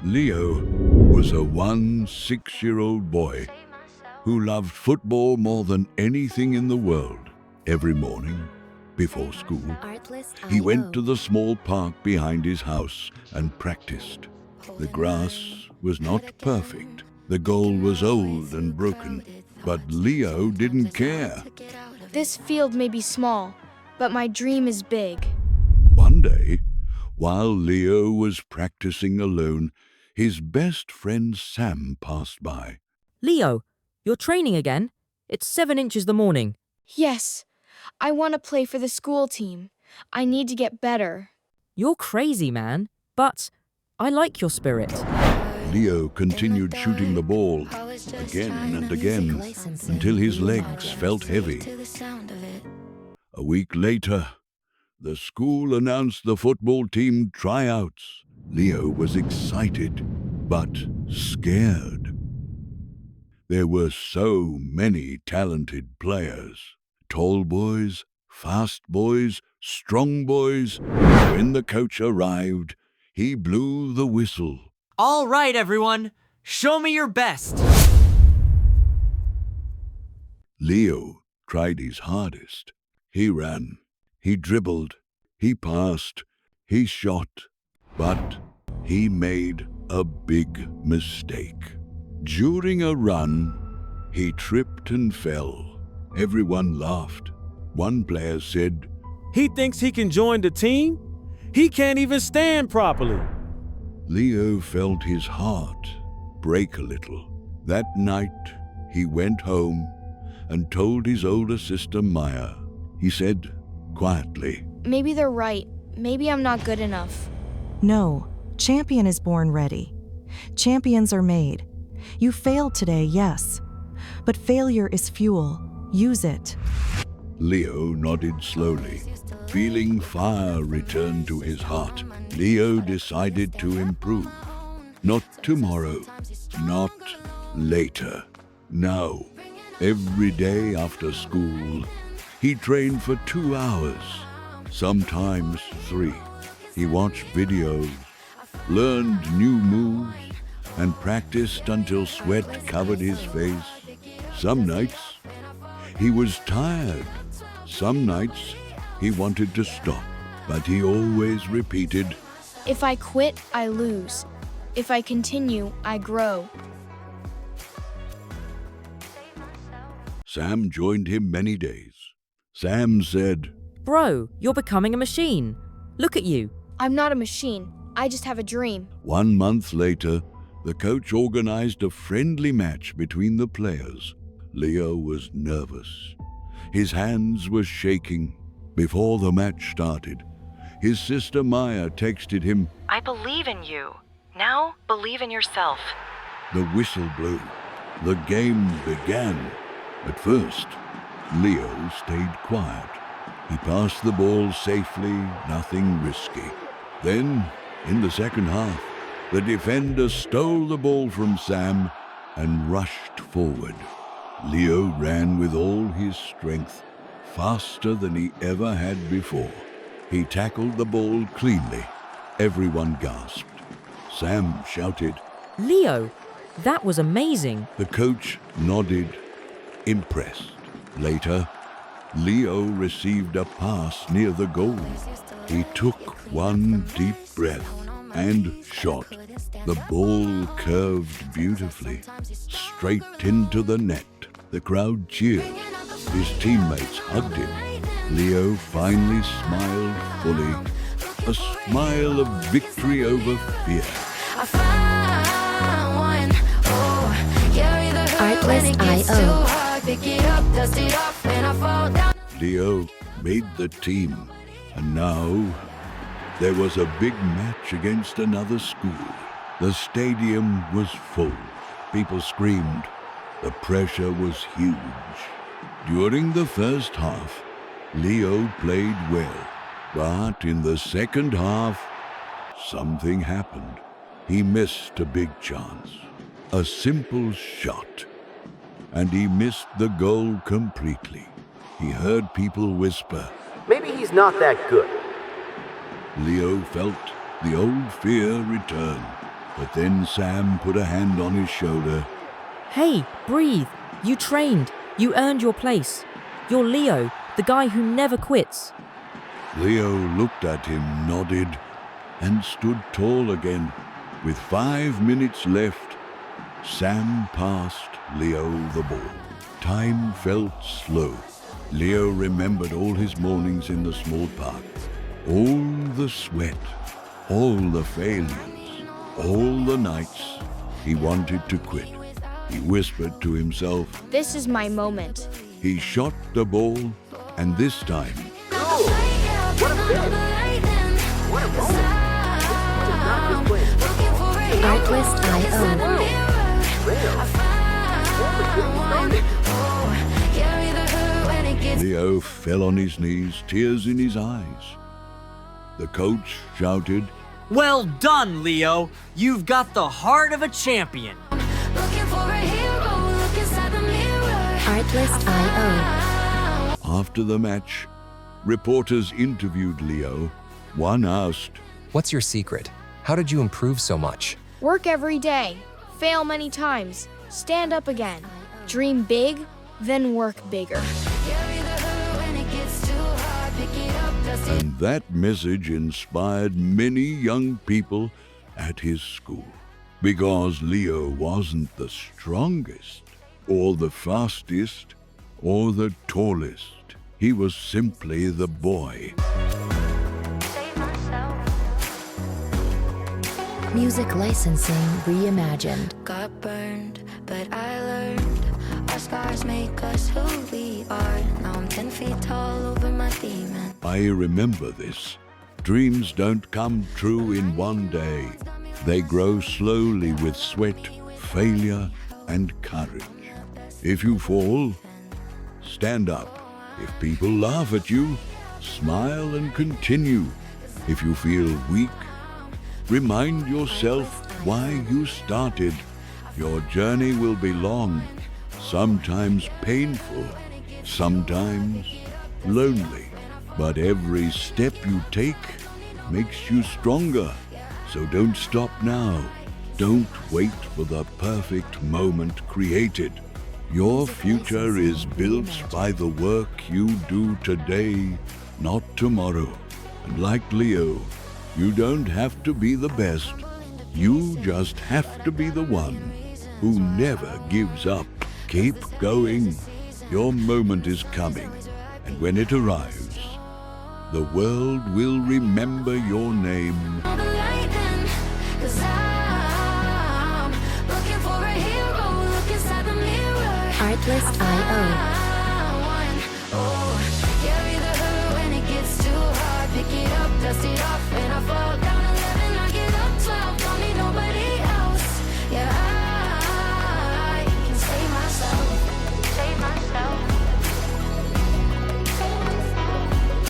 Leo was a 6-year-old boy who loved football more than anything in the world. Every morning, before school, he went to the small park behind his house and practiced. The grass was not perfect. The goal was old and broken, but Leo didn't care. This field may be small, but my dream is big. One day, while Leo was practicing alone, his best friend Sam passed by. Leo, you're training again? It's 7 inches the morning. Yes, I want to play for the school team. I need to get better. You're crazy, man. But I like your spirit. Leo continued shooting the ball again and again until his legs felt heavy. A week later, the school announced the football team tryouts. Leo was excited, but scared. There were so many talented players. Tall boys, fast boys, strong boys. When the coach arrived, he blew the whistle. All right, everyone, show me your best. Leo tried his hardest. He ran, he dribbled, he passed, he shot, but he made a big mistake. During a run, he tripped and fell. Everyone laughed. One player said, "He thinks he can join the team? He can't even stand properly." Leo felt his heart break a little. That night, he went home and told his older sister Maya. He said quietly, Maybe they're right. Maybe I'm not good enough. No, champion is born ready. Champions are made. You failed today, yes, but failure is fuel. Use it. Leo nodded slowly. Feeling fire return to his heart, Leo decided to improve. Not tomorrow, not later. Now, every day after school, he trained for 2 hours, sometimes 3. He watched videos, learned new moves, and practiced until sweat covered his face. Some nights, he was tired. Some nights, he wanted to stop, but he always repeated, If I quit, I lose. If I continue, I grow. Sam joined him many days. Sam said, Bro, you're becoming a machine. Look at you. I'm not a machine. I just have a dream. 1 month later, the coach organized a friendly match between the players. Leo was nervous. His hands were shaking. Before the match started, his sister Maya texted him, I believe in you. Now believe in yourself. The whistle blew. The game began. At first, Leo stayed quiet. He passed the ball safely, nothing risky. Then, in the second half, the defender stole the ball from Sam and rushed forward. Leo ran with all his strength, faster than he ever had before. He tackled the ball cleanly. Everyone gasped. Sam shouted. Leo, that was amazing. The coach nodded, impressed. Later, Leo received a pass near the goal. He took one deep breath and shot. The ball curved beautifully, straight into the net. The crowd cheered. His teammates hugged him. Leo finally smiled fully, a smile of victory over fear. Artlist.io. Leo made the team, and now there was a big match against another school. The stadium was full. People screamed. The pressure was huge. During the first half, Leo played well, but in the second half, something happened. He missed a big chance, a simple shot, and he missed the goal completely. He heard people whisper, Maybe he's not that good. Leo felt the old fear return. But then Sam put a hand on his shoulder. Hey, breathe. You trained. You earned your place. You're Leo, the guy who never quits. Leo looked at him, nodded, and stood tall again. With 5 minutes left, Sam passed Leo the ball. Time felt slow. Leo remembered all his mornings in the small park. All the sweat, all the failures, all the nights he wanted to quit. He whispered to himself. This is my moment. He shot the ball, and this time, Artlist.io. Leo fell on his knees, tears in his eyes. The coach shouted, Well done, Leo. You've got the heart of a champion. Artlist.io. After the match, reporters interviewed Leo. One asked, What's your secret? How did you improve so much? Work every day. Fail many times. Stand up again. Dream big, then work bigger. and that message inspired many young people at his school. Because Leo wasn't the strongest, or the fastest, or the tallest. He was simply the boy. Music licensing reimagined. Got burned, but I learned. Our scars make us who we are. Now I'm 10 feet tall over my demon. I remember this. Dreams don't come true in one day. They grow slowly with sweat, failure, and courage. If you fall, stand up. If people laugh at you, smile and continue. If you feel weak, remind yourself why you started. Your journey will be long, sometimes painful, sometimes lonely. But every step you take makes you stronger. So don't stop now. Don't wait for the perfect moment created. Your future is built by the work you do today, not tomorrow. And like Leo, you don't have to be the best. You just have to be the one who never gives up. Keep going. Your moment is coming. And when it arrives, the world will remember your name. Artlist.io. Carry the hurt when it gets too hard. Pick it up, dust it off.